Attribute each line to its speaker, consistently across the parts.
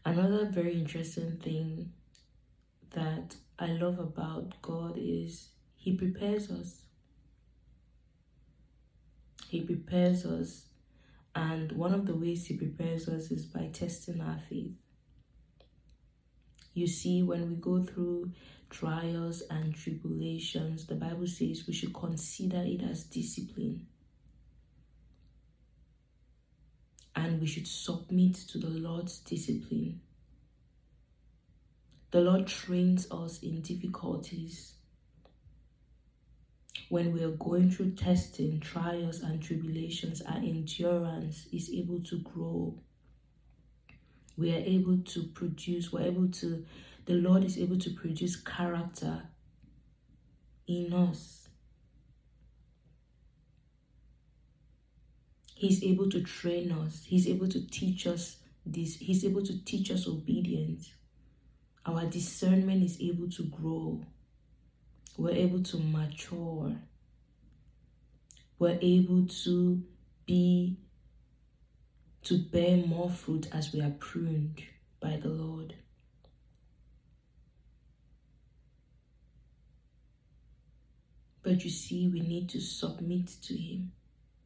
Speaker 1: Another very interesting thing that I love about God is He prepares us. He prepares us. And one of the ways He prepares us is by testing our faith. You see, when we go through trials and tribulations, the Bible says we should consider it as discipline. And we should submit to the Lord's discipline. The Lord trains us in difficulties. When we are going through testing, trials, and tribulations, our endurance is able to grow. We are able to produce, the Lord is able to produce character in us. He's able to train us. He's able to teach us this. He's able to teach us obedience. Our discernment is able to grow. We're able to mature. We're able to bear more fruit as we are pruned by the Lord. But you see, we need to submit to Him.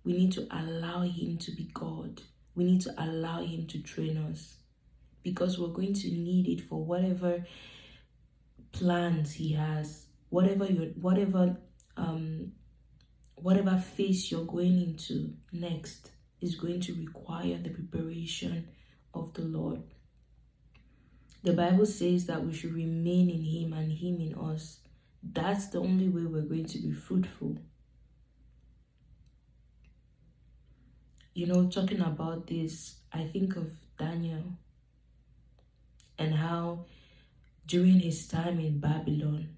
Speaker 1: We need to allow Him to be God. We need to allow Him to train us, because we're going to need it for whatever plans He has, whatever phase you're going into next is going to require the preparation of the Lord. The Bible says that we should remain in Him and Him in us. That's the only way we're going to be fruitful. You know, talking about this, I think of Daniel and how during his time in Babylon,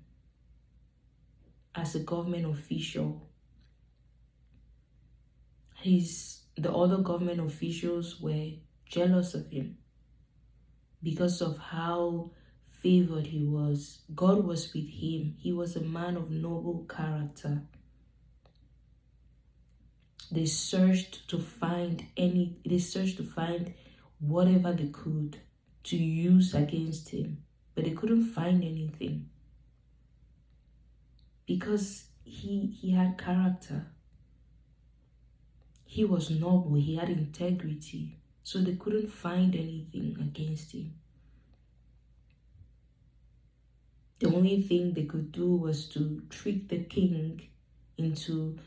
Speaker 1: as a government official, the other government officials were jealous of him because of how favored he was. God was with him. He was a man of noble character. They searched to find whatever they could to use against him, but they couldn't find anything because he had character. He was noble, he had integrity, so they couldn't find anything against him. The only thing they could do was to trick the king into,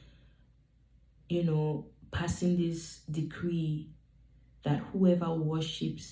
Speaker 1: passing this decree that whoever worships